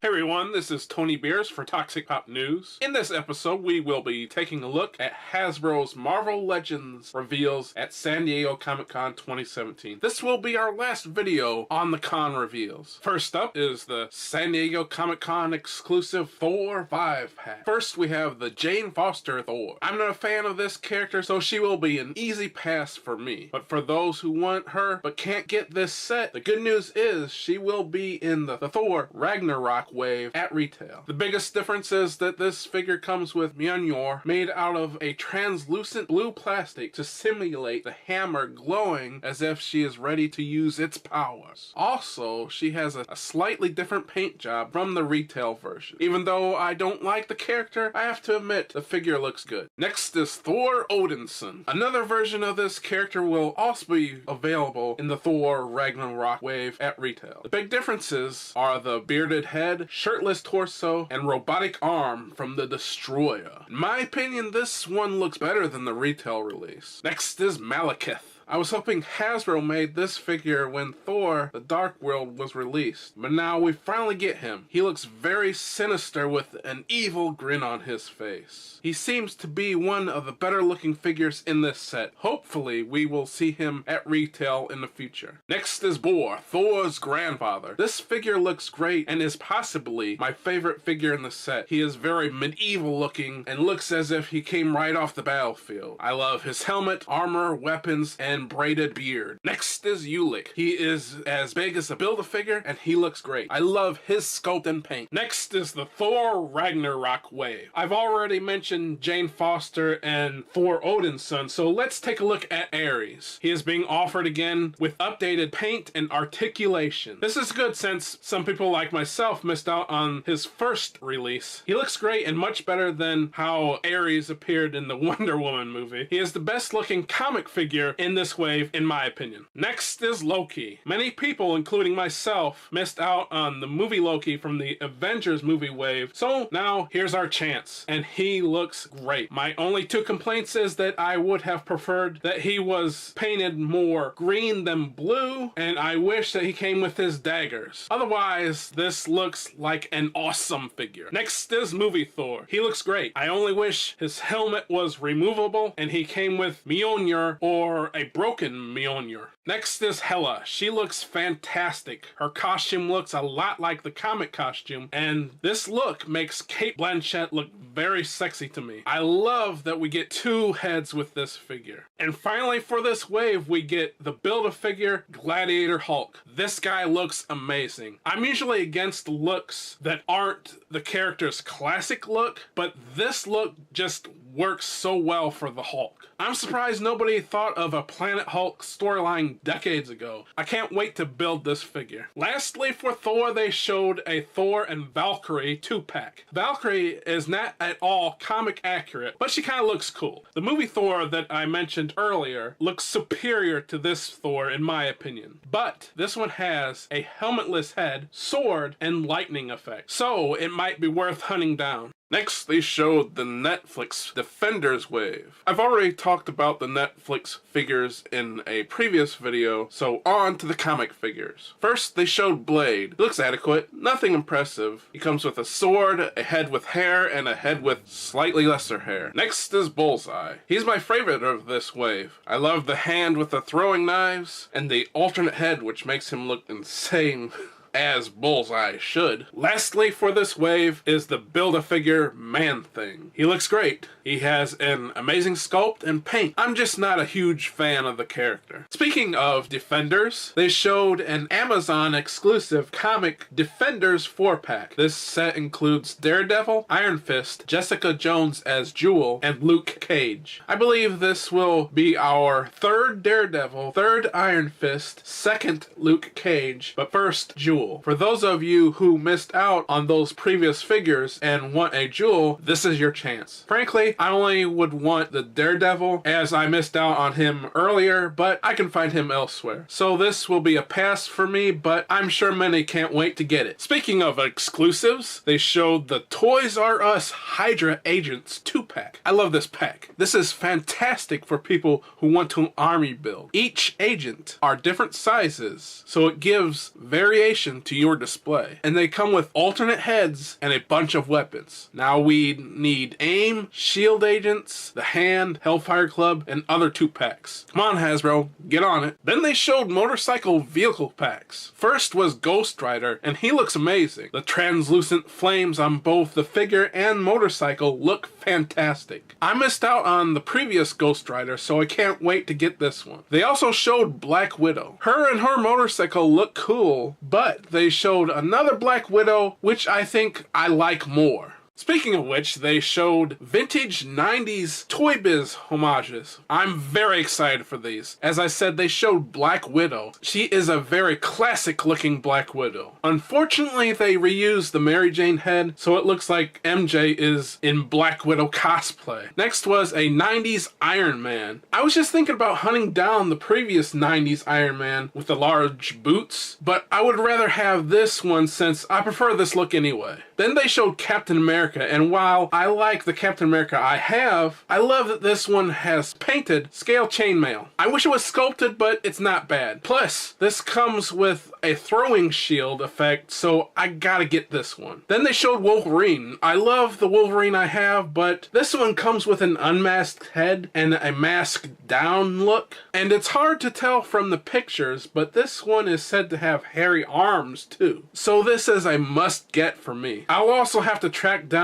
Hey everyone, this is Tony Beers for Toxic Pop News. In this episode, we will be taking a look at Hasbro's Marvel Legends reveals at San Diego Comic-Con 2017. This will be our last video on the con reveals. First up is the San Diego Comic-Con exclusive Thor 5-pack. First, we have the Jane Foster Thor. I'm not a fan of this character, so she will be an easy pass for me. But for those who want her but can't get this set, the good news is she will be in the Thor Ragnarok wave at retail. The biggest difference is that this figure comes with Mjolnir made out of a translucent blue plastic to simulate the hammer glowing as if she is ready to use its powers. Also, she has a slightly different paint job from the retail version. Even though I don't like the character, I have to admit the figure looks good. Next is Thor Odinson. Another version of this character will also be available in the Thor Ragnarok wave at retail. The big differences are the bearded head, shirtless torso, and robotic arm from the Destroyer. In my opinion, this one looks better than the retail release. Next is Malekith. I was hoping Hasbro made this figure when Thor: The Dark World was released, but now we finally get him. He looks very sinister with an evil grin on his face. He seems to be one of the better looking figures in this set. Hopefully we will see him at retail in the future. Next is Bor, Thor's grandfather. This figure looks great and is possibly my favorite figure in the set. He is very medieval looking and looks as if he came right off the battlefield. I love his helmet, armor, weapons, and braided beard. Next is Ulik. He is as big as a Build-A-Figure and he looks great. I love his sculpt and paint. Next is the Thor Ragnarok wave. I've already mentioned Jane Foster and Thor Odinson, so let's take a look at Ares. He is being offered again with updated paint and articulation. This is good since some people like myself missed out on his first release. He looks great and much better than how Ares appeared in the Wonder Woman movie. He is the best looking comic figure in this wave, in my opinion. Next is Loki. Many people, including myself, missed out on the movie Loki from the Avengers movie wave, so now here's our chance, and he looks great. My only two complaints is that I would have preferred that he was painted more green than blue, and I wish that he came with his daggers. Otherwise, this looks like an awesome figure. Next is movie Thor. He looks great. I only wish his helmet was removable and he came with Mjolnir or a broken Mjolnir. Next is Hela. She looks fantastic. Her costume looks a lot like the comic costume, and this look makes Cate Blanchett look very sexy to me. I love that we get two heads with this figure. And finally for this wave, we get the Build-A-Figure Gladiator Hulk. This guy looks amazing. I'm usually against looks that aren't the character's classic look, but this look just works so well for the Hulk. I'm surprised nobody thought of a Planet Hulk storyline decades ago. I can't wait to build this figure. Lastly, for Thor, they showed a Thor and Valkyrie 2-pack. Valkyrie is not at all comic accurate, but she kind of looks cool. The movie Thor that I mentioned earlier looks superior to this Thor in my opinion, but this one has a helmetless head, sword, and lightning effect, so it might be worth hunting down. Next, they showed the Netflix Defenders wave. I've already talked about the Netflix figures in a previous video, so on to the comic figures. First, they showed Blade. He looks adequate, nothing impressive. He comes with a sword, a head with hair, and a head with slightly lesser hair. Next is Bullseye. He's my favorite of this wave. I love the hand with the throwing knives, and the alternate head which makes him look insane. As Bullseye should. Lastly for this wave is the Build-A-Figure Man-Thing. He looks great. He has an amazing sculpt and paint. I'm just not a huge fan of the character. Speaking of Defenders, they showed an Amazon exclusive comic Defenders 4-pack. This set includes Daredevil, Iron Fist, Jessica Jones as Jewel, and Luke Cage. I believe this will be our third Daredevil, third Iron Fist, second Luke Cage, but first Jewel. For those of you who missed out on those previous figures and want a Jewel, this is your chance. Frankly, I only would want the Daredevil as I missed out on him earlier, but I can find him elsewhere. So this will be a pass for me, but I'm sure many can't wait to get it. Speaking of exclusives, they showed the Toys R Us Hydra Agents 2-pack. I love this pack. This is fantastic for people who want to army build. Each agent are different sizes, so it gives variation addition to your display. And they come with alternate heads and a bunch of weapons. Now we need aim, shield agents, the hand, Hellfire Club, and other 2-packs. Come on, Hasbro, get on it. Then they showed motorcycle vehicle packs. First was Ghost Rider, and he looks amazing. The translucent flames on both the figure and motorcycle look fantastic. I missed out on the previous Ghost Rider, so I can't wait to get this one. They also showed Black Widow. Her and her motorcycle look cool, but they showed another Black Widow, which I think I like more. Speaking of which, they showed vintage 90s Toy Biz homages. I'm very excited for these. As I said, they showed Black Widow. She is a very classic looking Black Widow. Unfortunately, they reused the Mary Jane head, so it looks like MJ is in Black Widow cosplay. Next was a 90s Iron Man. I was just thinking about hunting down the previous 90s Iron Man with the large boots, but I would rather have this one since I prefer this look anyway. Then they showed Captain America. And while I like the Captain America I have, I love that this one has painted scale chainmail. I wish it was sculpted, but it's not bad. Plus, this comes with a throwing shield effect, so I gotta get this one. Then they showed Wolverine. I love the Wolverine I have, but this one comes with an unmasked head and a masked down look. And it's hard to tell from the pictures, but this one is said to have hairy arms too. So this is a must get for me. I'll also have to track down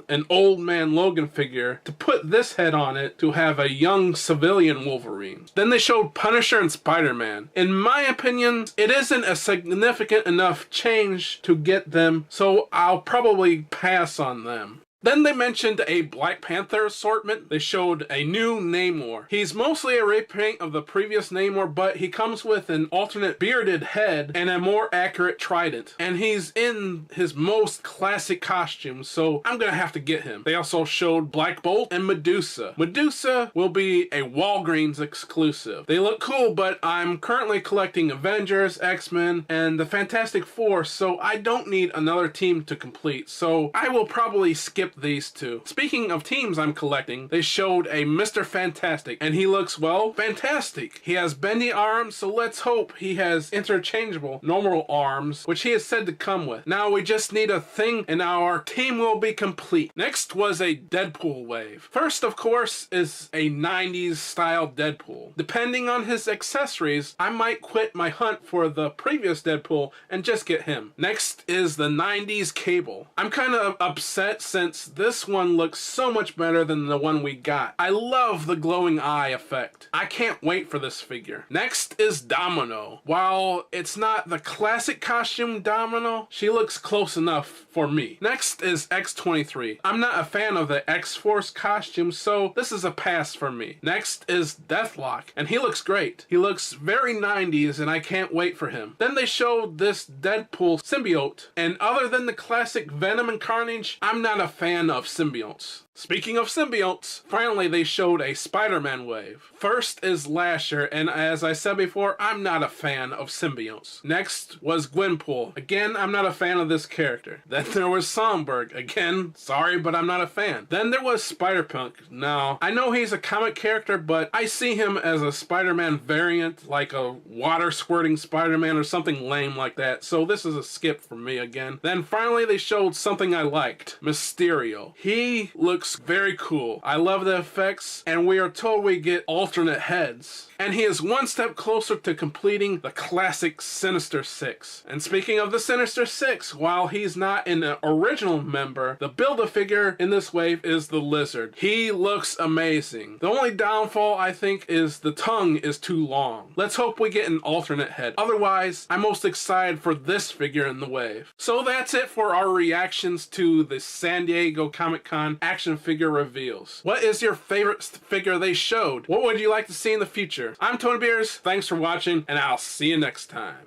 an Old Man Logan figure to put this head on it to have a young civilian Wolverine. Then they showed Punisher and Spider-Man. In my opinion, it isn't a significant enough change to get them, so I'll probably pass on them. Then they mentioned a Black Panther assortment. They showed a new Namor. He's mostly a repaint of the previous Namor, but he comes with an alternate bearded head and a more accurate trident. And he's in his most classic costume, so I'm gonna have to get him. They also showed Black Bolt and Medusa. Medusa will be a Walgreens exclusive. They look cool, but I'm currently collecting Avengers, X-Men, and the Fantastic Four, so I don't need another team to complete. So I will probably skip these two. Speaking of teams I'm collecting, they showed a Mr. Fantastic, and he looks, well, fantastic. He has bendy arms, so let's hope he has interchangeable normal arms, which he is said to come with. Now we just need a thing, and our team will be complete. Next was a Deadpool wave. First, of course, is a 90s style Deadpool. Depending on his accessories, I might quit my hunt for the previous Deadpool and just get him. Next is the 90s Cable. I'm kind of upset since this one looks so much better than the one we got. I love the glowing eye effect. I can't wait for this figure. Next is Domino. While it's not the classic costume Domino, she looks close enough for me. Next is X-23. I'm not a fan of the X-Force costume, so this is a pass for me. Next is Deathlock, and he looks great. He looks very 90s, and I can't wait for him. Then they showed this Deadpool symbiote, and other than the classic Venom and Carnage, I'm not a fan of symbiotes. Speaking of symbiotes, finally they showed a Spider-Man wave. First is Lasher, and as I said before, I'm not a fan of symbiotes. Next was Gwenpool. Again, I'm not a fan of this character. Then there was Songbird. Again, sorry, but I'm not a fan. Then there was Spider-Punk. Now, I know he's a comic character, but I see him as a Spider-Man variant, like a water-squirting Spider-Man or something lame like that, so this is a skip for me again. Then finally they showed something I liked, Mysterio. He looks very cool. I love the effects, and we are told we get alternate heads. And he is one step closer to completing the classic Sinister Six. And speaking of the Sinister Six, while he's not an original member, the Build-A-Figure in this wave is the Lizard. He looks amazing. The only downfall, I think, is the tongue is too long. Let's hope we get an alternate head. Otherwise, I'm most excited for this figure in the wave. So that's it for our reactions to the San Diego Comic-Con action figure reveals. What is your favorite figure they showed? What would you like to see in the future? I'm Tony Beers, thanks for watching, and I'll see you next time.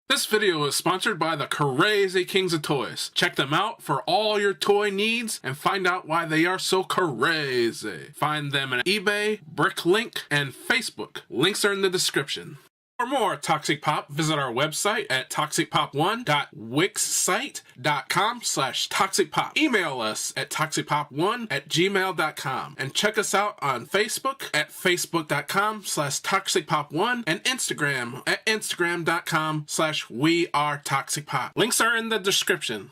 This video is sponsored by the Crazy Kings of Toys. Check them out for all your toy needs and find out why they are so crazy. Find them on eBay, Bricklink, and Facebook. Links are in the description. For more Toxic Pop, visit our website at toxicpop1.wixsite.com/toxicpop. Email us at toxicpop1@gmail.com and check us out on Facebook at facebook.com/toxicpop1 and Instagram at instagram.com/wearetoxicpop. Links are in the description.